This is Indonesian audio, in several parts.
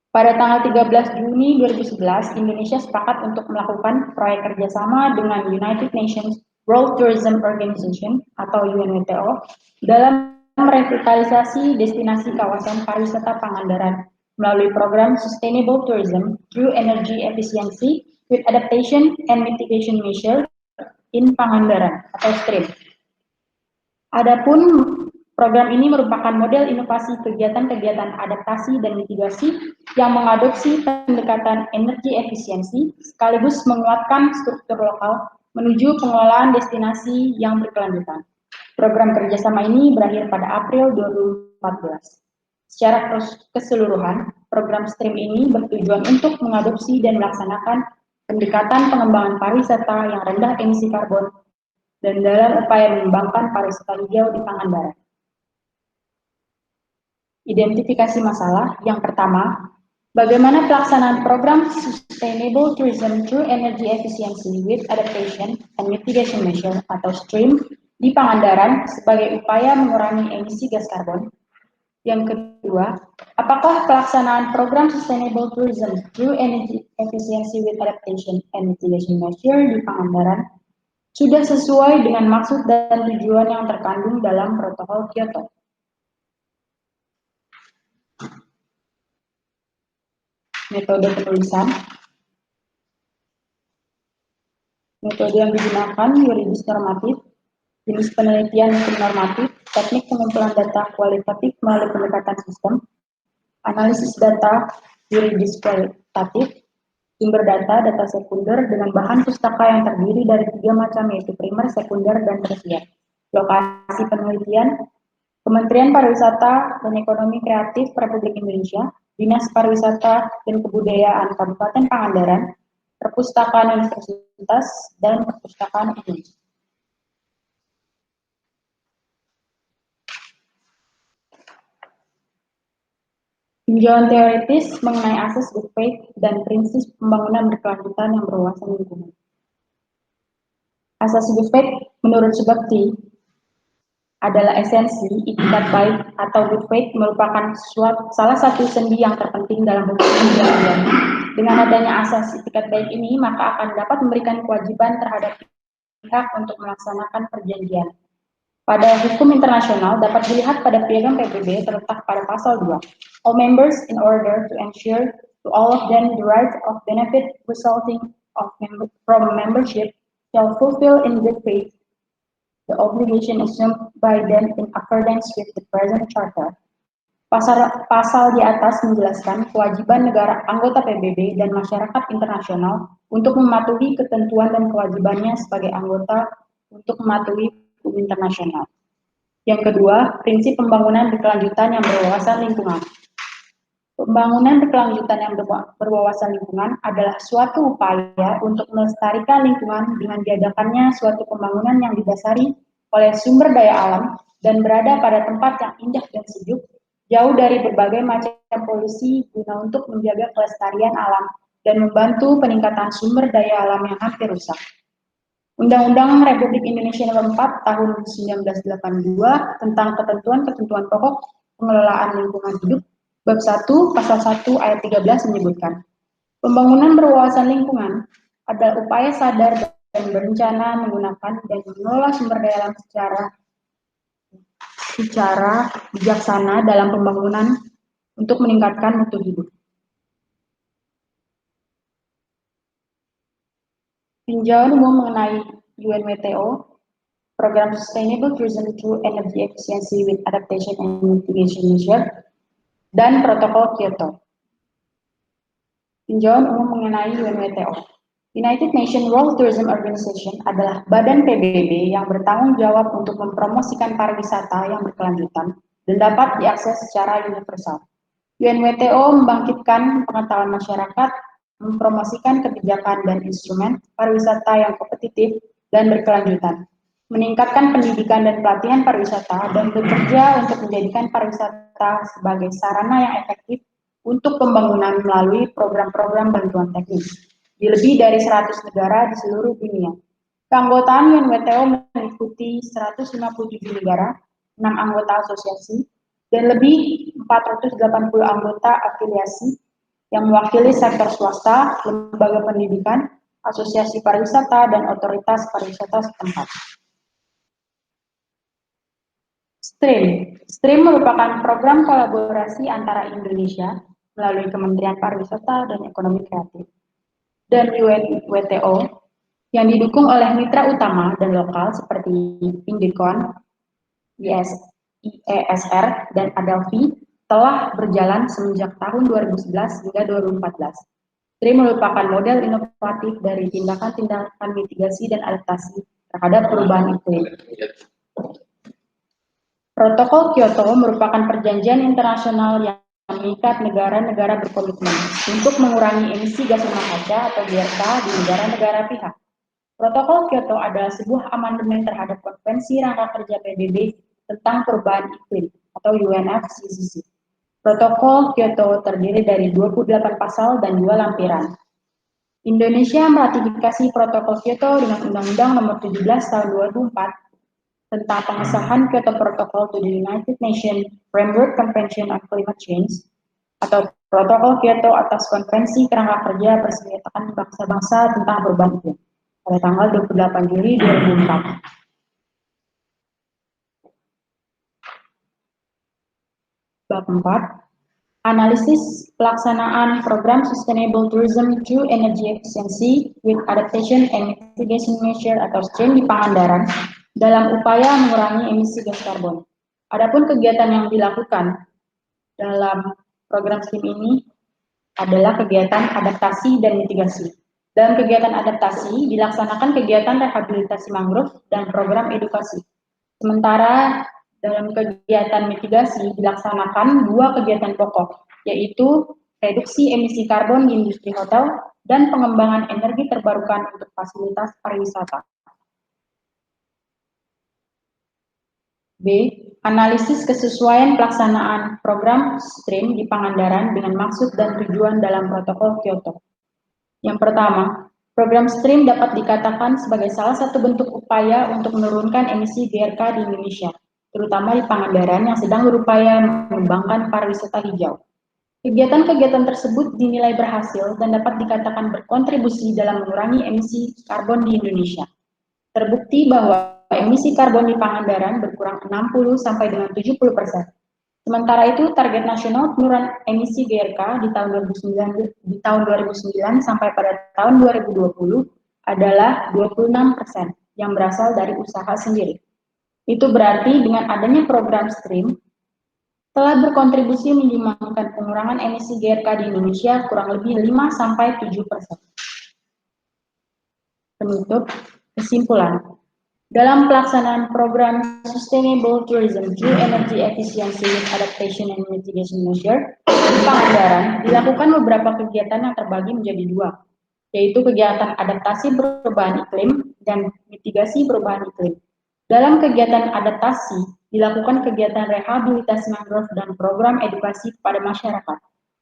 Pada tanggal 13 Juni 2011, Indonesia sepakat untuk melakukan proyek kerjasama dengan United Nations World Tourism Organization atau UNWTO dalam merevitalisasi destinasi kawasan pariwisata Pangandaran melalui program Sustainable Tourism through Energy Efficiency with Adaptation and Mitigation Measure in Pangandaran atau STRIM. Adapun program ini merupakan model inovasi kegiatan-kegiatan adaptasi dan mitigasi yang mengadopsi pendekatan energi efisiensi sekaligus menguatkan struktur lokal menuju pengelolaan destinasi yang berkelanjutan. Program kerjasama ini berakhir pada April 2014. Secara keseluruhan, program STRIM ini bertujuan untuk mengadopsi dan melaksanakan pendekatan pengembangan pariwisata yang rendah emisi karbon dan dalam upaya mengembangkan pariwisata hijau di Pangandaran. Identifikasi masalah yang pertama, bagaimana pelaksanaan program Sustainable Tourism through Energy Efficiency with Adaptation and Mitigation Measure atau STRIM di Pangandaran sebagai upaya mengurangi emisi gas karbon. Yang kedua, apakah pelaksanaan program Sustainable Tourism through Energy Efficiency with Adaptation and Mitigation Measure di Pangandaran sudah sesuai dengan maksud dan tujuan yang terkandung dalam Protokol Kyoto. Metode penulisan. Metode yang digunakan yuridis normatif, jenis penelitian hukum normatif, teknik pengumpulan data kualitatif melalui pendekatan sistem, analisis data yuridis kualitatif, sumber data, data sekunder dengan bahan pustaka yang terdiri dari 3 macam yaitu primer, sekunder, dan tersier. Lokasi penelitian, Kementerian Pariwisata dan Ekonomi Kreatif Republik Indonesia, Dinas Pariwisata dan Kebudayaan Kabupaten Pangandaran, Perpustakaan Universitas, dan Perpustakaan Indonesia. Tinjauan teoritis mengenai asas good faith dan prinsip pembangunan berkelanjutan yang berwawasan lingkungan. Asas good faith menurut Subakti adalah esensi itikat baik atau good faith merupakan salah satu sendi yang terpenting dalam hukum pidana. Dengan adanya asas itikat baik ini, maka akan dapat memberikan kewajiban terhadap pihak untuk melaksanakan perjanjian. Pada hukum internasional dapat dilihat pada piagam PBB terletak pada pasal 2. All members in order to ensure to all of them the right of benefit resulting from membership shall fulfill in good faith the obligation assumed by them in accordance with the present charter. Pasal di atas menjelaskan kewajiban negara anggota PBB dan masyarakat internasional untuk mematuhi ketentuan dan kewajibannya sebagai anggota untuk mematuhi hukum internasional. Yang kedua, prinsip pembangunan berkelanjutan yang berwawasan lingkungan. Pembangunan berkelanjutan yang berwawasan lingkungan adalah suatu upaya untuk melestarikan lingkungan dengan diadakannya suatu pembangunan yang didasari oleh sumber daya alam dan berada pada tempat yang indah dan sejuk, jauh dari berbagai macam polusi guna untuk menjaga kelestarian alam dan membantu peningkatan sumber daya alam yang hampir rusak. Undang-Undang Republik Indonesia Nomor 4 Tahun 1982 tentang ketentuan-ketentuan pokok pengelolaan lingkungan hidup, Bab 1, Pasal 1, Ayat 13 menyebutkan, pembangunan berwawasan lingkungan adalah upaya sadar dan berencana menggunakan dan mengelola sumber daya alam secara bijaksana dalam pembangunan untuk meningkatkan mutu hidup. Tinjauan umum mengenai UNWTO, Program Sustainable Tourism through Energy Efficiency with Adaptation and Mitigation Measure, dan Protokol Kyoto. Tinjauan umum mengenai UNWTO. United Nations World Tourism Organization adalah badan PBB yang bertanggung jawab untuk mempromosikan pariwisata yang berkelanjutan dan dapat diakses secara universal. UNWTO membangkitkan pengetahuan masyarakat, mempromosikan kebijakan dan instrumen pariwisata yang kompetitif dan berkelanjutan, meningkatkan pendidikan dan pelatihan pariwisata, dan bekerja untuk menjadikan pariwisata sebagai sarana yang efektif untuk pembangunan melalui program-program bantuan teknis di lebih dari 100 negara di seluruh dunia. Keanggotaan UNWTO meliputi 157 negara, 6 anggota asosiasi, dan lebih 480 anggota afiliasi yang mewakili sektor swasta, lembaga pendidikan, asosiasi pariwisata, dan otoritas pariwisata setempat. STREAM merupakan program kolaborasi antara Indonesia melalui Kementerian Pariwisata dan Ekonomi Kreatif dan UNWTO yang didukung oleh mitra utama dan lokal seperti Indicon, IESR, dan Adelphi telah berjalan semenjak tahun 2011 hingga 2014. STREAM merupakan model inovatif dari tindakan-tindakan mitigasi dan adaptasi terhadap perubahan iklim. Protokol Kyoto merupakan perjanjian internasional yang mengikat negara-negara berkomitmen untuk mengurangi emisi gas rumah kaca atau GRK di negara-negara pihak. Protokol Kyoto adalah sebuah amandemen terhadap Konvensi Rangka Kerja PBB tentang Perubahan Iklim atau UNFCCC. Protokol Kyoto terdiri dari 28 pasal dan 2 lampiran. Indonesia meratifikasi Protokol Kyoto dengan Undang-Undang Nomor 17 Tahun 2004 tentang pengesahan Kyoto Protocol to the United Nations Framework Convention on Climate Change atau Protokol Kyoto atas Konvensi Kerangka Kerja Perserikatan Bangsa-Bangsa tentang Perubahan Iklim pada tanggal 28 Juli 2004. Bab 4. Analisis pelaksanaan program Sustainable Tourism through Energy Efficiency with Adaptation and Mitigation Measure atau STREAM di Pangandaran dalam upaya mengurangi emisi gas karbon. Adapun kegiatan yang dilakukan dalam program STREAM ini adalah kegiatan adaptasi dan mitigasi. Dalam kegiatan adaptasi, dilaksanakan kegiatan rehabilitasi mangrove dan program edukasi. Sementara dalam kegiatan mitigasi dilaksanakan 2 kegiatan pokok, yaitu reduksi emisi karbon di industri hotel dan pengembangan energi terbarukan untuk fasilitas pariwisata. B. Analisis kesesuaian pelaksanaan program STREAM di Pangandaran dengan maksud dan tujuan dalam Protokol Kyoto. Yang pertama, program STREAM dapat dikatakan sebagai salah satu bentuk upaya untuk menurunkan emisi GRK di Indonesia, terutama di Pangandaran yang sedang berupaya mengembangkan pariwisata hijau. Kegiatan-kegiatan tersebut dinilai berhasil dan dapat dikatakan berkontribusi dalam mengurangi emisi karbon di Indonesia. Terbukti bahwa emisi karbon di Pangandaran berkurang 60 sampai dengan 70%. Sementara itu, target nasional penurunan emisi GRK di tahun 2009 sampai pada tahun 2020 adalah 26% yang berasal dari usaha sendiri. Itu berarti dengan adanya program STREAM telah berkontribusi menyumbangkan pengurangan emisi GRK di Indonesia kurang lebih 5 sampai 7%. Penutup, kesimpulan. Dalam pelaksanaan program Sustainable Tourism through Energy Efficiency with Adaptation and Mitigation Measure di Pangandaran dilakukan beberapa kegiatan yang terbagi menjadi 2, yaitu kegiatan adaptasi perubahan iklim dan mitigasi perubahan iklim. Dalam kegiatan adaptasi dilakukan kegiatan rehabilitasi mangrove dan program edukasi kepada masyarakat.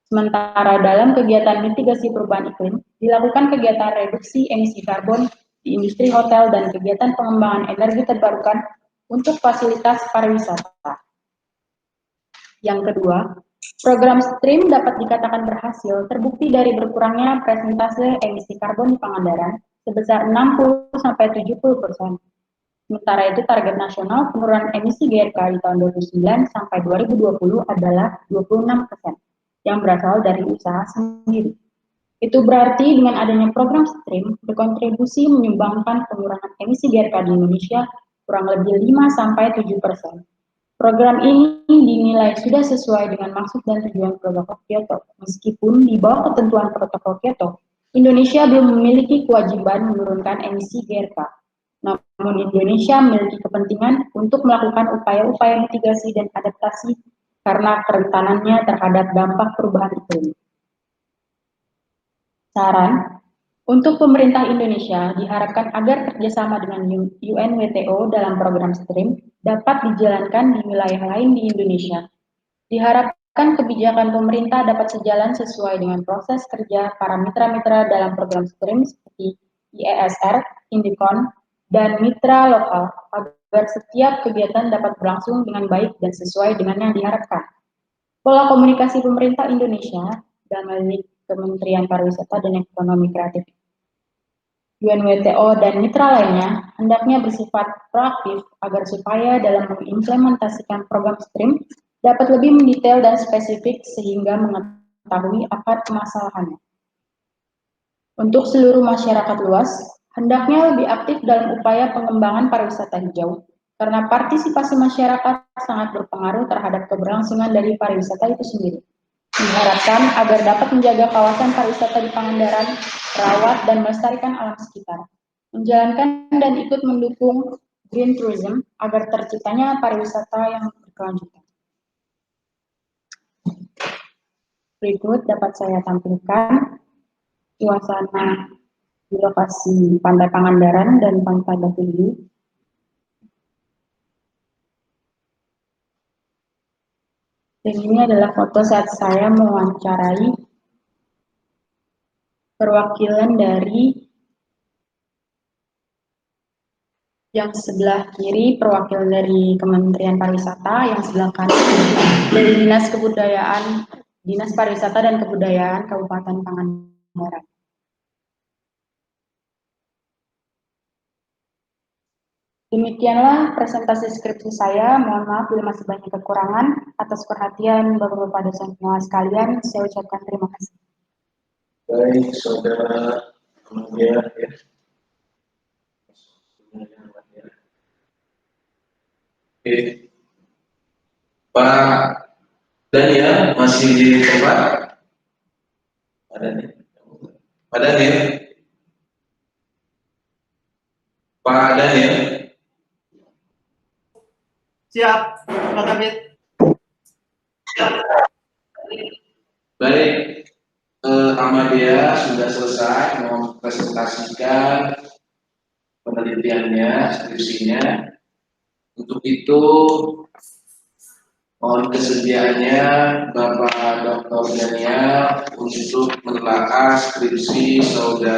Sementara dalam kegiatan mitigasi perubahan iklim dilakukan kegiatan reduksi emisi karbon di industri hotel dan kegiatan pengembangan energi terbarukan untuk fasilitas pariwisata. Yang kedua, program STREAM dapat dikatakan berhasil terbukti dari berkurangnya persentase emisi karbon di Pangandaran sebesar 60-70%. Sementara itu target nasional penurunan emisi GRK di tahun 2009 sampai 2020 adalah 26%, yang berasal dari usaha sendiri. Itu berarti dengan adanya program STREAM berkontribusi menyumbangkan pengurangan emisi GRK di Indonesia kurang lebih 5-7%. Program ini dinilai sudah sesuai dengan maksud dan tujuan Protokol Kyoto. Meskipun di bawah ketentuan Protokol Kyoto, Indonesia belum memiliki kewajiban menurunkan emisi GRK. Namun Indonesia memiliki kepentingan untuk melakukan upaya-upaya mitigasi dan adaptasi karena kerentanannya terhadap dampak perubahan iklim. Saran, untuk pemerintah Indonesia diharapkan agar kerjasama dengan UNWTO dalam program STREAM dapat dijalankan di wilayah lain di Indonesia. Diharapkan kebijakan pemerintah dapat sejalan sesuai dengan proses kerja para mitra-mitra dalam program STREAM seperti IESR, Indicon, dan mitra lokal agar setiap kegiatan dapat berlangsung dengan baik dan sesuai dengan yang diharapkan. Pola komunikasi pemerintah Indonesia dalam hal ini Kementerian Pariwisata dan Ekonomi Kreatif. UNWTO dan mitra lainnya hendaknya bersifat proaktif agar supaya dalam mengimplementasikan program STRIM dapat lebih mendetail dan spesifik sehingga mengetahui akar permasalahannya. Untuk seluruh masyarakat luas, hendaknya lebih aktif dalam upaya pengembangan pariwisata hijau, karena partisipasi masyarakat sangat berpengaruh terhadap keberlangsungan dari pariwisata itu sendiri. Diharapkan agar dapat menjaga kawasan pariwisata di Pangandaran, merawat dan melestarikan alam sekitar, menjalankan dan ikut mendukung green tourism agar terciptanya pariwisata yang berkelanjutan. Berikut dapat saya tampilkan suasana di lokasi Pantai Pangandaran dan Pantai Batu. Dan ini adalah foto saat saya mewawancarai perwakilan dari yang sebelah kiri perwakilan dari Kementerian Pariwisata, yang sebelah kanan dari Dinas Kebudayaan, Dinas Pariwisata dan Kebudayaan Kabupaten Pangandaran. Demikianlah presentasi skripsi saya. Mohon maaf bila masih banyak kekurangan. Atas perhatian Bapak-Bapak dosen pengawas sekalian, saya ucapkan terima kasih. Baik, Saudara Amalia ya. Oke. Pak Daniel masih di tempat? Pak Daniel? Pak Daniel? Siap, Pak David. Baik, Amalia sudah selesai mempresentasikan penelitiannya, skripsinya. Untuk itu, mohon kesediaannya Bapak Dr. Daniel untuk menelaah skripsi saudara